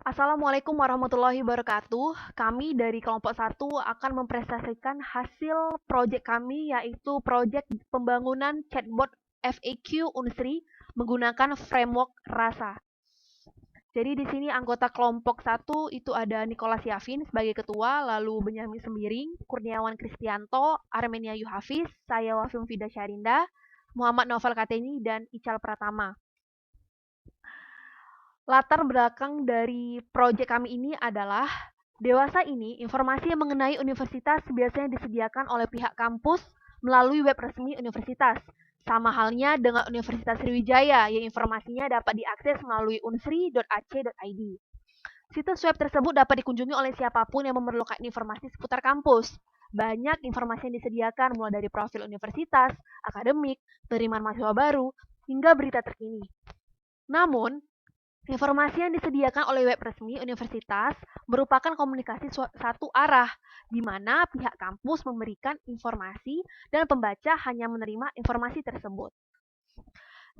Assalamualaikum warahmatullahi wabarakatuh. Kami dari kelompok 1 akan mempresentasikan hasil proyek kami, yaitu proyek pembangunan chatbot FAQ Unsri menggunakan framework Rasa. Jadi di sini anggota kelompok 1 itu ada Nicholas Yavin sebagai ketua, lalu Benyamin Sembiring, Kurniawan Kristianto, Armenia Yuhafiz, saya Wafim Fida Syarinda, Muhammad Novel Kateni, dan Ical Pratama. Latar belakang dari proyek kami ini adalah dewasa ini informasi yang mengenai universitas biasanya disediakan oleh pihak kampus melalui web resmi universitas. Sama halnya dengan Universitas Sriwijaya yang informasinya dapat diakses melalui unsri.ac.id. Situs web tersebut dapat dikunjungi oleh siapapun yang memerlukan informasi seputar kampus. Banyak informasi yang disediakan mulai dari profil universitas, akademik, penerimaan mahasiswa baru, hingga berita terkini. Namun, informasi yang disediakan oleh web resmi universitas merupakan komunikasi satu arah, di mana pihak kampus memberikan informasi dan pembaca hanya menerima informasi tersebut.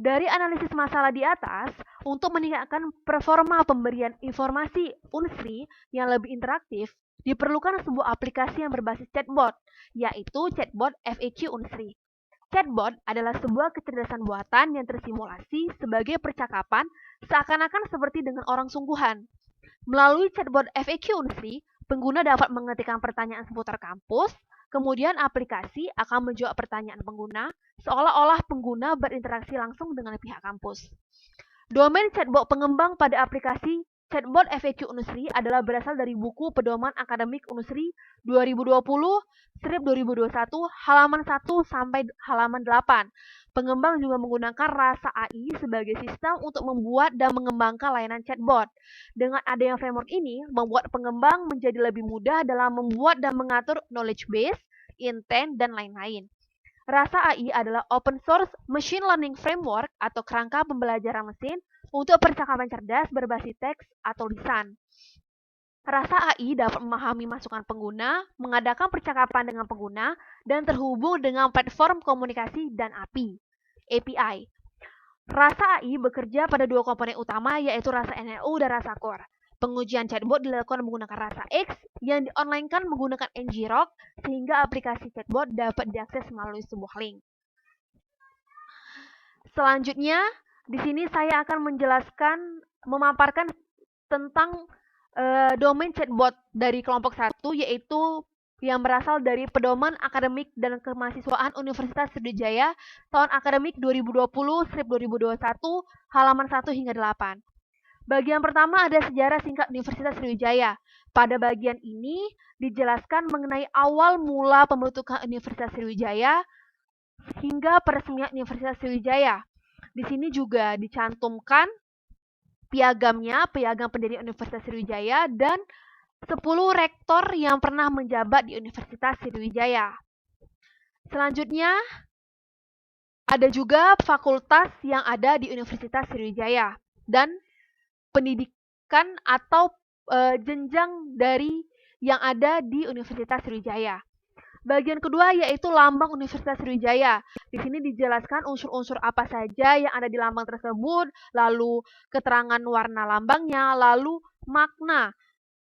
Dari analisis masalah di atas, untuk meningkatkan performa pemberian informasi Unsri yang lebih interaktif, diperlukan sebuah aplikasi yang berbasis chatbot, yaitu chatbot FAQ Unsri. Chatbot adalah sebuah kecerdasan buatan yang tersimulasi sebagai percakapan seakan-akan seperti dengan orang sungguhan. Melalui chatbot FAQ Unsri, pengguna dapat mengetikkan pertanyaan seputar kampus, kemudian aplikasi akan menjawab pertanyaan pengguna, seolah-olah pengguna berinteraksi langsung dengan pihak kampus. Domain chatbot pengembang pada aplikasi Chatbot FAQ Unsri adalah berasal dari buku Pedoman Akademik Unsri 2020/2021 halaman 1 sampai halaman 8. Pengembang juga menggunakan Rasa AI sebagai sistem untuk membuat dan mengembangkan layanan chatbot. Dengan adanya framework ini, membuat pengembang menjadi lebih mudah dalam membuat dan mengatur knowledge base, intent, dan lain-lain. Rasa AI adalah open source machine learning framework atau kerangka pembelajaran mesin untuk percakapan cerdas berbasis teks atau lisan. Rasa AI dapat memahami masukan pengguna, mengadakan percakapan dengan pengguna, dan terhubung dengan platform komunikasi dan API. Rasa AI bekerja pada dua komponen utama, yaitu rasa NLU dan rasa core. Pengujian chatbot dilakukan menggunakan Rasa X yang di-online-kan menggunakan ngrok sehingga aplikasi chatbot dapat diakses melalui sebuah link. Selanjutnya, di sini saya akan memaparkan tentang domain chatbot dari kelompok 1, yaitu yang berasal dari Pedoman Akademik dan Kemahasiswaan Universitas Sriwijaya tahun akademik 2020/2021 halaman 1 hingga 8. Bagian pertama ada sejarah singkat Universitas Sriwijaya. Pada bagian ini dijelaskan mengenai awal mula pembentukan Universitas Sriwijaya hingga peresmian Universitas Sriwijaya. Di sini juga dicantumkan piagamnya, piagam pendiri Universitas Sriwijaya, dan 10 rektor yang pernah menjabat di Universitas Sriwijaya. Selanjutnya, ada juga fakultas yang ada di Universitas Sriwijaya dan pendidikan atau jenjang dari yang ada di Universitas Sriwijaya. Bagian kedua yaitu lambang Universitas Sriwijaya. Di sini dijelaskan unsur-unsur apa saja yang ada di lambang tersebut, lalu keterangan warna lambangnya, lalu makna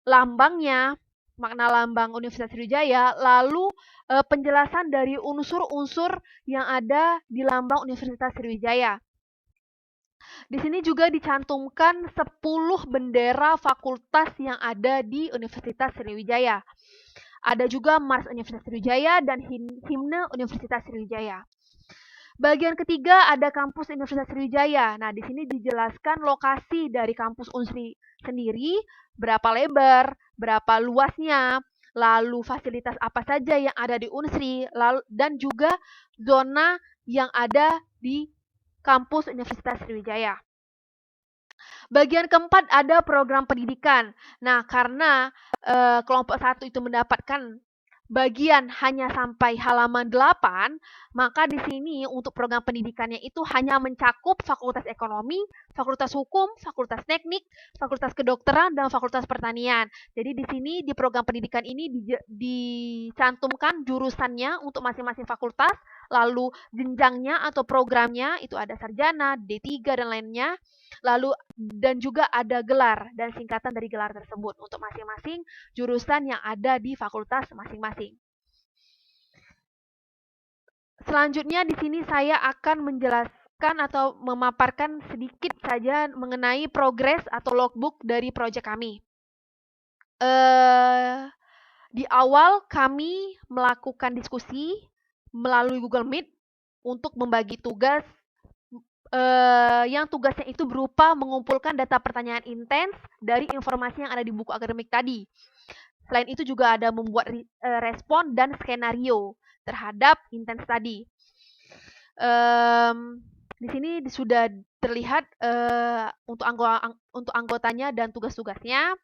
lambangnya, makna lambang Universitas Sriwijaya, lalu penjelasan dari unsur-unsur yang ada di lambang Universitas Sriwijaya. Di sini juga dicantumkan 10 bendera fakultas yang ada di Universitas Sriwijaya. Ada juga Mars Universitas Sriwijaya dan himne Universitas Sriwijaya. Bagian ketiga ada kampus Universitas Sriwijaya. Nah, di sini dijelaskan lokasi dari kampus Unsri sendiri, berapa lebar, berapa luasnya, lalu fasilitas apa saja yang ada di Unsri, dan juga zona yang ada di kampus Universitas Sriwijaya. Bagian keempat ada program pendidikan. Nah, karena kelompok 1 itu mendapatkan bagian hanya sampai halaman 8, maka di sini untuk program pendidikannya itu hanya mencakup Fakultas Ekonomi, Fakultas Hukum, Fakultas Teknik, Fakultas Kedokteran, dan Fakultas Pertanian. Jadi di sini di program pendidikan ini dicantumkan jurusannya untuk masing-masing fakultas, lalu jenjangnya atau programnya itu ada sarjana, D3 dan lainnya. Lalu dan juga ada gelar dan singkatan dari gelar tersebut untuk masing-masing jurusan yang ada di fakultas masing-masing. Selanjutnya di sini saya akan menjelaskan atau memaparkan sedikit saja mengenai progres atau logbook dari proyek kami. Di awal kami melakukan diskusi melalui Google Meet untuk membagi tugas yang tugasnya itu berupa mengumpulkan data pertanyaan intens dari informasi yang ada di buku akademik tadi. Selain itu juga ada membuat respon dan skenario terhadap intens tadi. Di sini sudah terlihat untuk anggotanya dan tugas-tugasnya.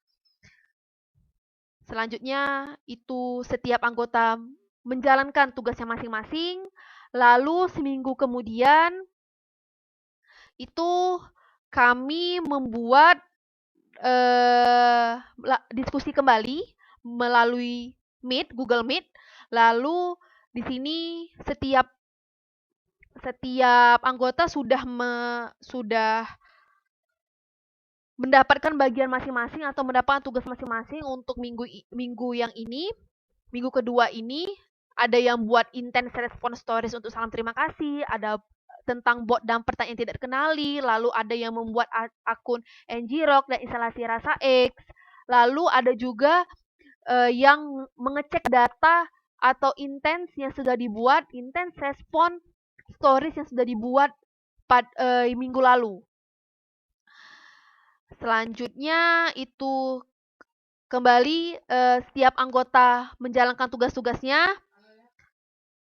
Selanjutnya itu setiap anggota menjalankan tugasnya masing-masing. Lalu seminggu kemudian itu kami membuat diskusi kembali melalui Meet, Google Meet. Lalu di sini setiap anggota sudah mendapatkan bagian masing-masing atau mendapatkan tugas masing-masing untuk minggu yang ini. Minggu kedua ini ada yang buat intense response stories untuk salam terima kasih, ada tentang bot dan pertanyaan tidak dikenali, lalu ada yang membuat akun NGRock dan instalasi Rasa X, lalu ada juga yang mengecek data atau intense yang sudah dibuat, intense response stories yang sudah dibuat minggu lalu. Selanjutnya itu kembali setiap anggota menjalankan tugas-tugasnya.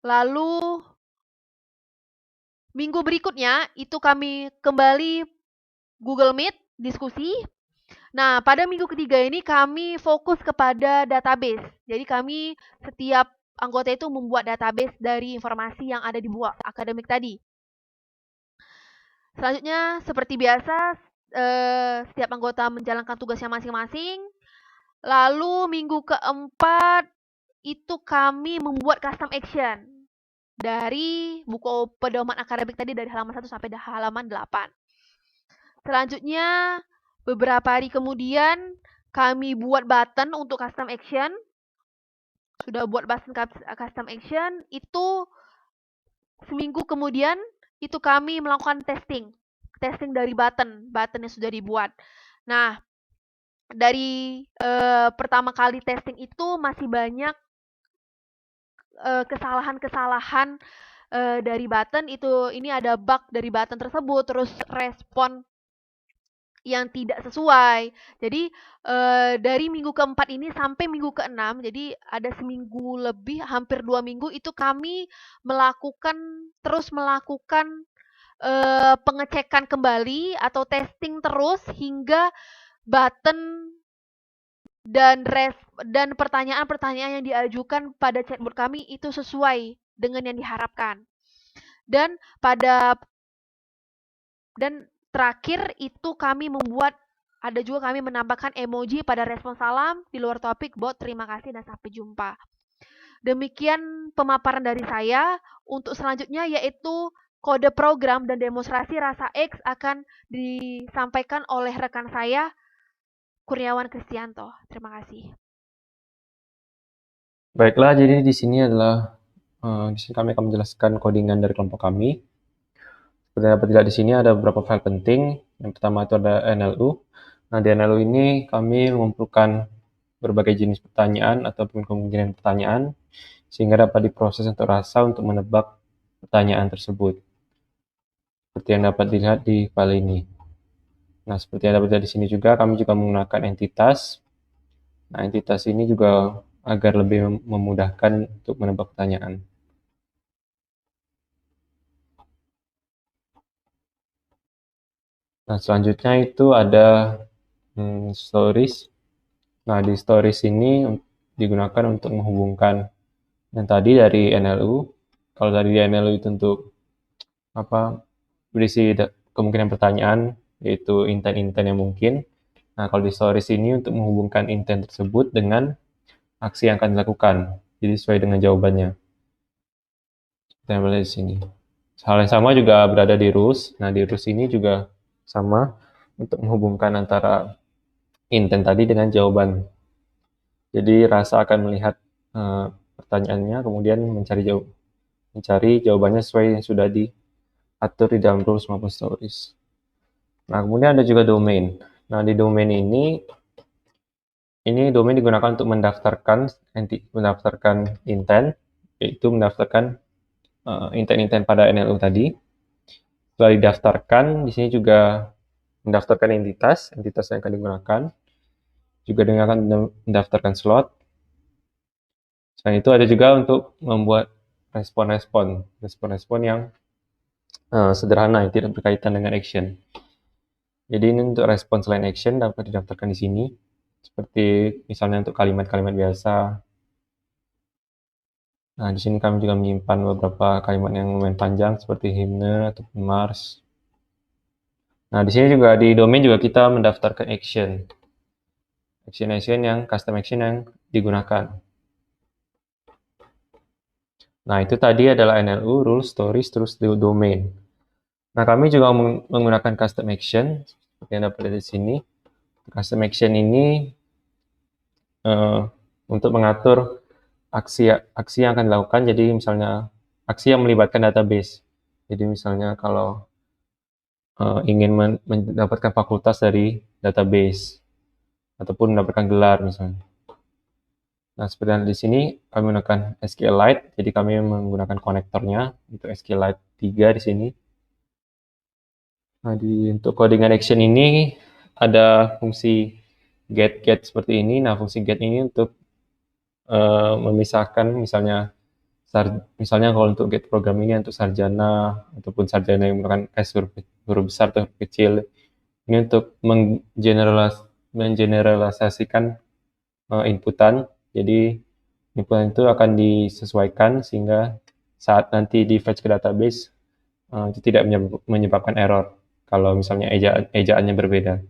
Lalu minggu berikutnya itu kami kembali Google Meet diskusi. Nah, pada minggu ketiga ini kami fokus kepada database. Jadi kami setiap anggota itu membuat database dari informasi yang ada di buku akademik tadi. Selanjutnya seperti biasa setiap anggota menjalankan tugasnya masing-masing. Lalu minggu keempat itu kami membuat custom action dari buku pedoman akademik tadi dari halaman 1 sampai halaman 8. Selanjutnya beberapa hari kemudian kami buat button untuk custom action. Sudah buat button custom action, itu seminggu kemudian itu kami melakukan testing dari button yang sudah dibuat. Nah, dari pertama kali testing itu masih banyak kesalahan-kesalahan dari button itu. Ini ada bug dari button tersebut, terus respon yang tidak sesuai. Jadi dari minggu keempat ini sampai minggu keenam, jadi ada seminggu lebih, hampir 2 minggu itu kami terus melakukan pengecekan kembali atau testing terus hingga button dan pertanyaan-pertanyaan yang diajukan pada chatbot kami itu sesuai dengan yang diharapkan. Dan terakhir itu kami menambahkan emoji pada respon salam di luar topik bot terima kasih dan sampai jumpa. Demikian pemaparan dari saya. Untuk selanjutnya yaitu kode program dan demonstrasi Rasa X akan disampaikan oleh rekan saya Kurniawan Kristianto. Terima kasih. Baiklah, jadi di sini kami akan menjelaskan codingan dari kelompok kami. Seperti dapat dilihat di sini ada beberapa file penting. Yang pertama itu ada NLU. Nah, di NLU ini kami mengumpulkan berbagai jenis pertanyaan ataupun kemungkinan pertanyaan sehingga dapat diproses untuk Rasa untuk menebak pertanyaan tersebut. Seperti yang dapat dilihat di file ini. Nah, seperti yang dapat dilihat di sini juga, kami juga menggunakan entitas. Nah, entitas ini juga agar lebih memudahkan untuk menebak pertanyaan. Nah, selanjutnya itu ada stories. Nah, di stories ini digunakan untuk menghubungkan yang tadi dari NLU. Kalau tadi di NLU itu untuk berisi kemungkinan pertanyaan, yaitu intent-intent yang mungkin. Nah, kalau di stories ini untuk menghubungkan intent tersebut dengan aksi yang akan dilakukan. Jadi sesuai dengan jawabannya. Kita ambil di sini. Hal yang sama juga berada di rules. Nah, di rules ini juga sama untuk menghubungkan antara intent tadi dengan jawaban. Jadi rasa akan melihat pertanyaannya, kemudian mencari jawabannya sesuai yang sudah diatur di dalam rules maupun stories. Nah, kemudian ada juga domain. Nah, di domain ini domain digunakan untuk mendaftarkan intent, yaitu mendaftarkan intent-intent pada NLU tadi. Setelah didaftarkan, di sini juga mendaftarkan entitas yang akan digunakan. Juga dengan mendaftarkan slot. Selain itu ada juga untuk membuat respon-respon yang sederhana yang tidak berkaitan dengan action. Jadi ini untuk respon selain action dapat didaftarkan di sini. Seperti misalnya untuk kalimat-kalimat biasa. Nah, di sini kami juga menyimpan beberapa kalimat yang lumayan panjang seperti himne ataupun mars. Nah, di sini juga di domain juga kita mendaftarkan action yang custom action yang digunakan. Nah, itu tadi adalah NLU, rules, stories, terus di domain. Nah, kami juga menggunakan custom action seperti yang dapat lihat di sini. Custom action ini untuk mengatur aksi yang akan dilakukan. Jadi misalnya aksi yang melibatkan database. Jadi misalnya kalau ingin mendapatkan fakultas dari database ataupun mendapatkan gelar misalnya. Nah, seperti yang di sini kami menggunakan SQLite, jadi kami menggunakan konektornya untuk SQLite 3 di sini. Nah, untuk codingan action ini ada fungsi get seperti ini. Nah, fungsi get ini untuk memisahkan misalnya kalau untuk get program ini untuk sarjana ataupun sarjana yang menggunakan huruf besar atau huruf kecil. Ini untuk mengeneralisasikan inputan. Jadi inputan itu akan disesuaikan sehingga saat nanti di fetch ke database itu tidak menyebabkan error kalau misalnya ejaannya berbeda.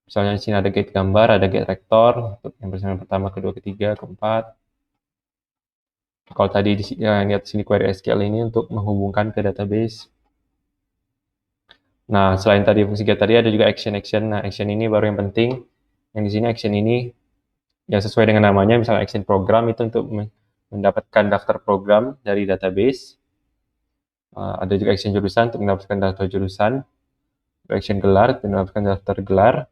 Misalnya di sini ada get gambar, ada get rektor untuk yang bersama pertama, kedua, ketiga, keempat. Kalau tadi lihat sini query SQL ini untuk menghubungkan ke database. Nah, selain tadi fungsi get tadi ada juga action. Nah, action ini baru yang penting. Yang di sini action ini yang sesuai dengan namanya, misalnya action program itu untuk mendapatkan daftar program dari database. Ada juga action jurusan untuk mendapatkan daftar jurusan. Action gelar untuk mendapatkan daftar gelar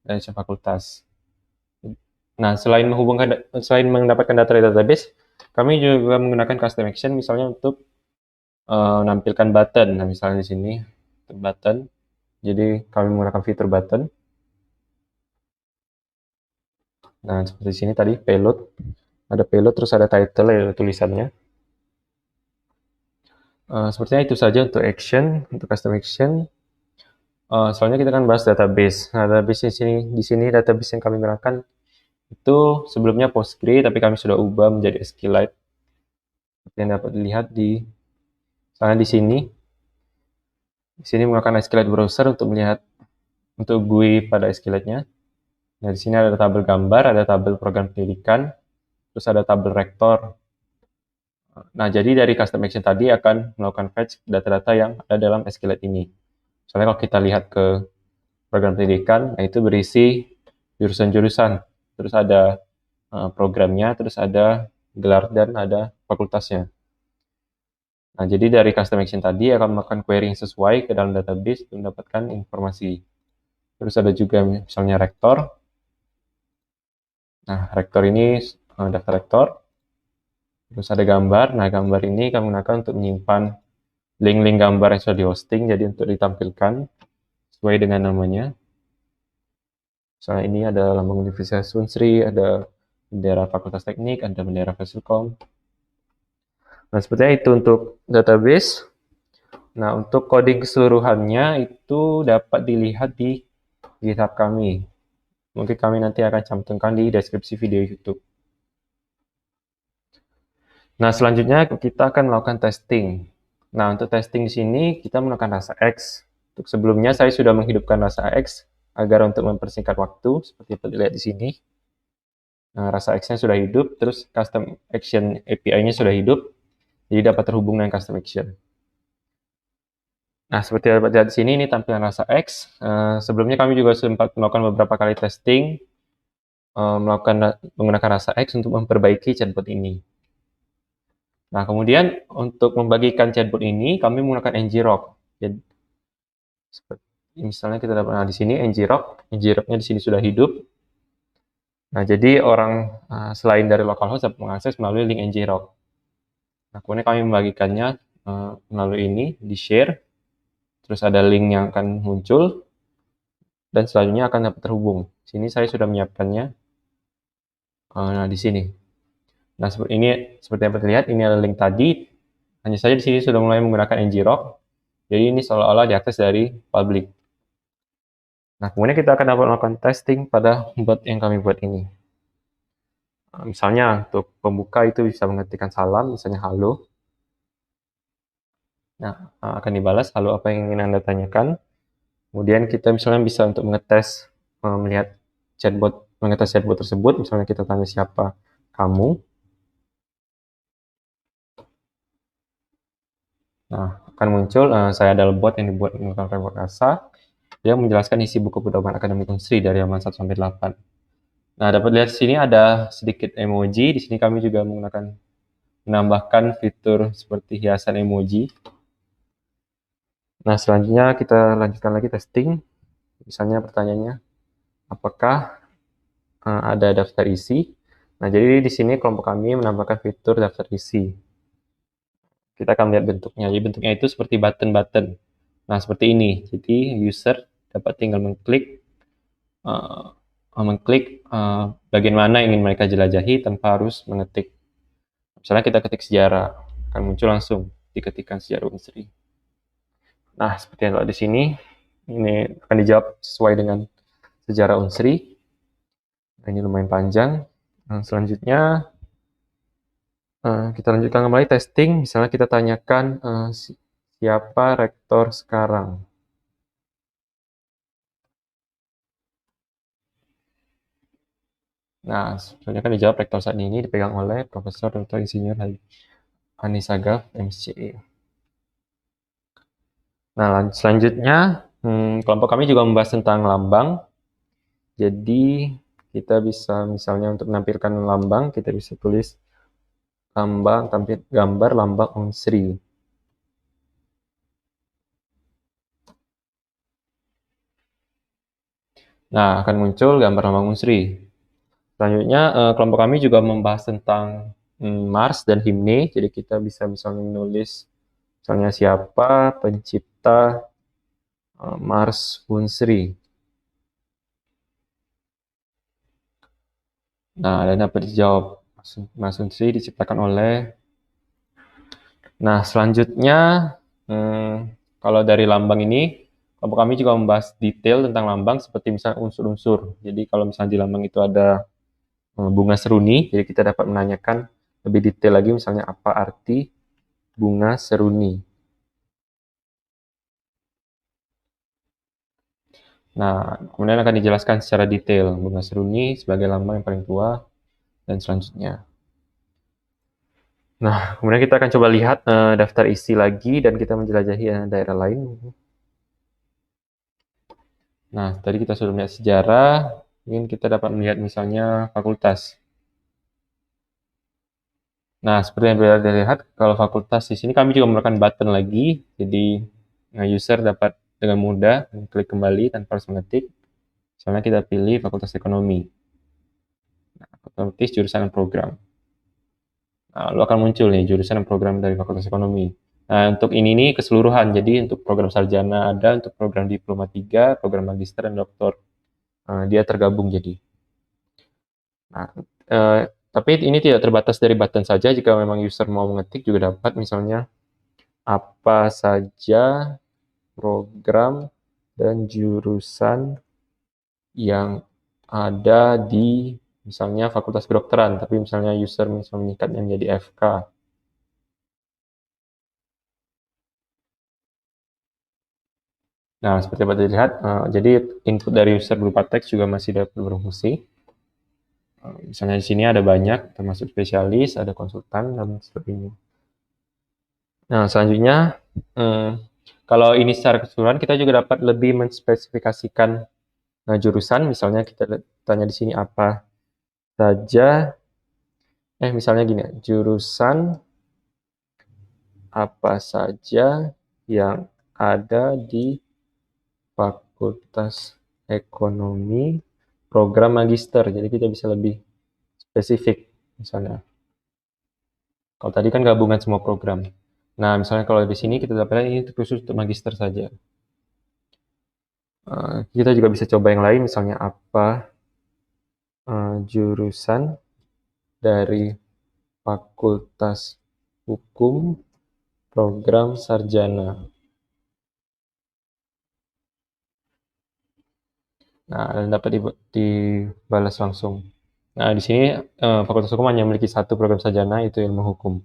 dan action fakultas. Nah, selain mendapatkan data dari database, kami juga menggunakan custom action misalnya untuk menampilkan button. Nah, misalnya di sini button. Jadi kami menggunakan fitur button. Nah, seperti sini tadi payload. Ada payload terus ada title ya tulisannya. Sepertinya itu saja untuk action, untuk custom action. Soalnya kita akan bahas database. Nah, database di sini database yang kami gunakan itu sebelumnya Postgre, tapi kami sudah ubah menjadi SQLite. Seperti yang dapat dilihat di sana di sini. Di sini menggunakan SQLite browser untuk melihat untuk GUI pada SQLite-nya. Nah, di sini ada tabel gambar, ada tabel program pendidikan, terus ada tabel rektor. Nah, jadi dari custom action tadi akan melakukan fetch data-data yang ada dalam SQLite ini. Soalnya kalau kita lihat ke program pendidikan, nah itu berisi jurusan-jurusan. Terus ada programnya, terus ada gelar dan ada fakultasnya. Nah, jadi dari custom action tadi akan melakukan query yang sesuai ke dalam database untuk mendapatkan informasi. Terus ada juga misalnya rektor. Nah, rektor ini daftar rektor. Terus ada gambar. Nah, gambar ini kami gunakan untuk menyimpan link-link gambar yang sudah di hosting, jadi untuk ditampilkan sesuai dengan namanya. Misalnya ini ada lambang Universitas Unsri, ada bendera Fakultas Teknik, ada bendera Fasilkom. Nah, sepertinya itu untuk database. Nah, untuk coding keseluruhannya itu dapat dilihat di GitHub kami. Mungkin kami nanti akan cantumkan di deskripsi video YouTube. Nah, selanjutnya kita akan melakukan testing. Nah, untuk testing di sini kita menggunakan rasa X. Untuk sebelumnya saya sudah menghidupkan rasa X agar untuk mempersingkat waktu seperti yang terlihat di sini. Nah, rasa X-nya sudah hidup, terus custom action API-nya sudah hidup. Jadi dapat terhubung dengan custom action. Nah, seperti yang dapat lihat di sini, ini tampilan rasa X. Sebelumnya kami juga sempat melakukan beberapa kali testing, menggunakan rasa X untuk memperbaiki chatbot ini. Nah, kemudian untuk membagikan chatbot ini, kami menggunakan ngrok. Jadi, misalnya kita dapat di sini ngroknya di sini sudah hidup. Nah, jadi orang selain dari localhost dapat mengakses melalui link ngrok. Nah, kemudian kami membagikannya melalui ini, di-share. Terus ada link yang akan muncul, dan selanjutnya akan dapat terhubung. Sini saya sudah menyiapkannya. Nah, di sini. Nah, seperti yang terlihat, ini adalah link tadi. Hanya saja di sini sudah mulai menggunakan ngrok. Jadi ini seolah-olah diakses dari public. Nah, kemudian kita akan dapat melakukan testing pada bot yang kami buat ini. Misalnya untuk pembuka itu bisa mengetikkan salam, misalnya halo. Nah, akan dibalas halo apa yang ingin Anda tanyakan. Kemudian kita misalnya bisa untuk mengetes chatbot tersebut, misalnya kita tanya siapa kamu. Nah, akan muncul saya adalah bot yang dibuat menggunakan framework Asa yang menjelaskan isi buku pedoman akademik Unsri dari halaman 1 sampai 8. Nah, dapat lihat di sini ada sedikit emoji. Di sini kami juga menambahkan fitur seperti hiasan emoji. Nah, selanjutnya kita lanjutkan lagi testing. Misalnya pertanyaannya, apakah ada daftar isi? Nah, jadi di sini kelompok kami menambahkan fitur daftar isi. Kita akan lihat bentuknya. Jadi bentuknya itu seperti button-button. Nah, seperti ini. Jadi user dapat tinggal mengklik bagian mana yang ingin mereka jelajahi tanpa harus mengetik. Misalnya kita ketik sejarah, akan muncul langsung diketikkan sejarah Unsri. Nah, seperti yang di sini, ini akan dijawab sesuai dengan sejarah Unsri. Nah, ini lumayan panjang. Nah, selanjutnya kita lanjutkan kembali testing. Misalnya kita tanyakan siapa rektor sekarang. Nah, sebenarnya kan dijawab rektor saat ini dipegang oleh Profesor Dr. Insinyur Hanis Sagaf, MSc. Nah, selanjutnya kelompok kami juga membahas tentang lambang. Jadi kita bisa misalnya untuk menampilkan lambang, kita bisa tulis gambar lambang Unsri. Nah, akan muncul gambar lambang Unsri. Selanjutnya, kelompok kami juga membahas tentang Mars dan himne. Jadi kita bisa misalnya menulis misalnya siapa pencipta Mars Unsri. Nah, dan dapat dijawab. Mars Unsri diciptakan oleh. Nah, selanjutnya kalau dari lambang ini, kelompok kami juga membahas detail tentang lambang seperti misalnya unsur-unsur. Jadi kalau misalnya di lambang itu ada bunga seruni, jadi kita dapat menanyakan lebih detail lagi misalnya apa arti bunga seruni. Nah, kemudian akan dijelaskan secara detail bunga seruni sebagai lambang yang paling tua dan selanjutnya. Nah, kemudian kita akan coba lihat daftar isi lagi dan kita menjelajahi daerah lain. Nah, tadi kita sudah melihat sejarah, mungkin kita dapat melihat misalnya fakultas. Nah, seperti yang bisa dilihat, kalau fakultas di sini kami juga menggunakan button lagi, jadi user dapat dengan mudah klik kembali tanpa harus mengetik. Misalnya kita pilih fakultas ekonomi. Nah, otomatis jurusan dan program. Nah, lalu akan muncul nih jurusan dan program dari fakultas ekonomi. Nah, untuk ini nih keseluruhan, jadi untuk program sarjana ada, untuk program diploma 3, program magister dan doktor. Dia tergabung jadi. Nah, tapi ini tidak terbatas dari button saja, jika memang user mau mengetik juga dapat, misalnya apa saja program dan jurusan yang ada di misalnya fakultas kedokteran, tapi misalnya user menyingkatnya menjadi FK. Nah, seperti dapat dilihat, jadi input dari user berupa teks juga masih dapat berfungsi. Misalnya di sini ada banyak, termasuk spesialis, ada konsultan, dan sebagainya. Nah, selanjutnya, kalau ini secara keseluruhan kita juga dapat lebih menspesifikasikan jurusan. Misalnya kita tanya di sini apa saja, misalnya gini, jurusan apa saja yang ada di Fakultas Ekonomi program magister. Jadi kita bisa lebih spesifik misalnya. Kalau tadi kan gabungan semua program. Nah, misalnya kalau di sini kita dapatkan ini khusus untuk magister saja. Kita juga bisa coba yang lain, misalnya apa jurusan dari Fakultas Hukum program sarjana. Nah, dan dapat dibalas langsung. Nah, di sini Fakultas Hukum hanya memiliki satu program sarjana, yaitu ilmu hukum.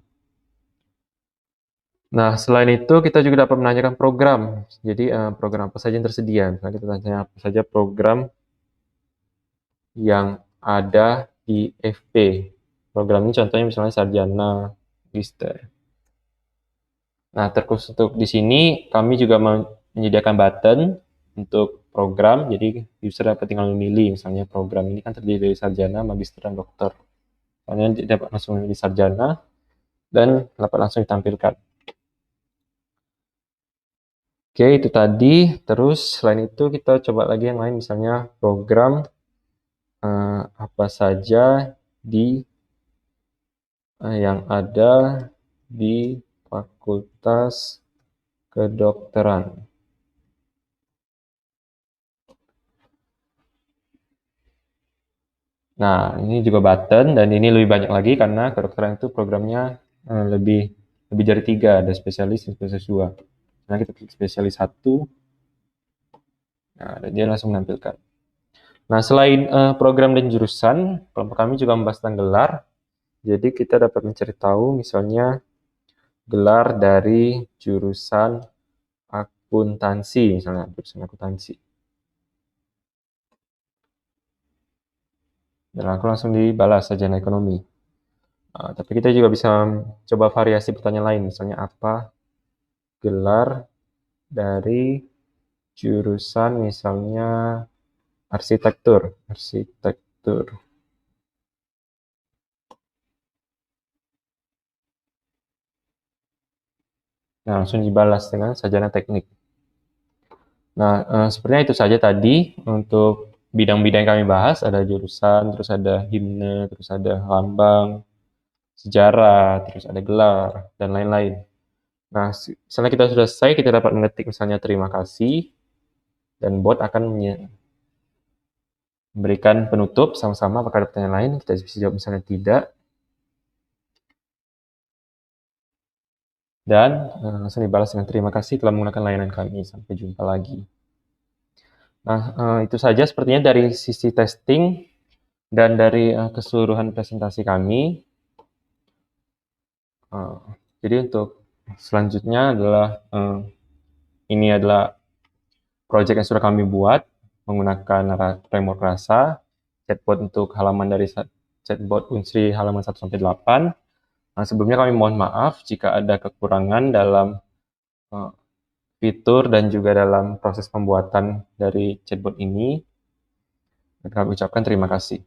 Nah, selain itu kita juga dapat menanyakan program. Jadi program apa saja yang tersedia. Misalnya kita tanya apa saja program yang ada di FP. Program ini contohnya misalnya sarjana, magister. Nah, terkhusus untuk di sini kami juga menyediakan button untuk program. Jadi user dapat tinggal memilih. Misalnya program ini kan terdiri dari sarjana, magister, dan dokter. Kalian dapat langsung memilih sarjana dan dapat langsung ditampilkan. Oke, itu tadi. Terus selain itu kita coba lagi yang lain, misalnya program apa saja yang ada di Fakultas Kedokteran. Nah, ini juga button dan ini lebih banyak lagi karena kedokteran itu programnya lebih dari 3, ada spesialis dan spesialis 2. Nah, kita klik spesialis 1, nah, dan dia langsung menampilkan. Nah, selain program dan jurusan, kelompok kami juga membahas tentang gelar. Jadi kita dapat mencari tahu misalnya gelar dari jurusan akuntansi, misalnya jurusan akuntansi. Dan aku langsung dibalas sarjana ekonomi. Tapi kita juga bisa coba variasi pertanyaan lain, misalnya apa gelar dari jurusan misalnya arsitektur. Nah, langsung dibalas dengan sarjana teknik. Nah, sepertinya itu saja tadi untuk bidang-bidang yang kami bahas. Ada jurusan, terus ada himne, terus ada lambang, sejarah, terus ada gelar, dan lain-lain. Nah, misalnya kita sudah selesai, kita dapat mengetik misalnya terima kasih, dan bot akan memberikan penutup sama-sama. Apakah ada pertanyaan lain? Kita bisa jawab misalnya tidak. Dan langsung dibalas dengan terima kasih telah menggunakan layanan kami. Sampai jumpa lagi. Nah, itu saja sepertinya dari sisi testing dan dari keseluruhan presentasi kami. Jadi untuk selanjutnya adalah ini adalah project yang sudah kami buat menggunakan framework Rasa, chatbot untuk halaman dari chatbot Unsri halaman 1-8. Nah, sebelumnya kami mohon maaf jika ada kekurangan dalam fitur dan juga dalam proses pembuatan dari chatbot ini. Dan kami ucapkan terima kasih.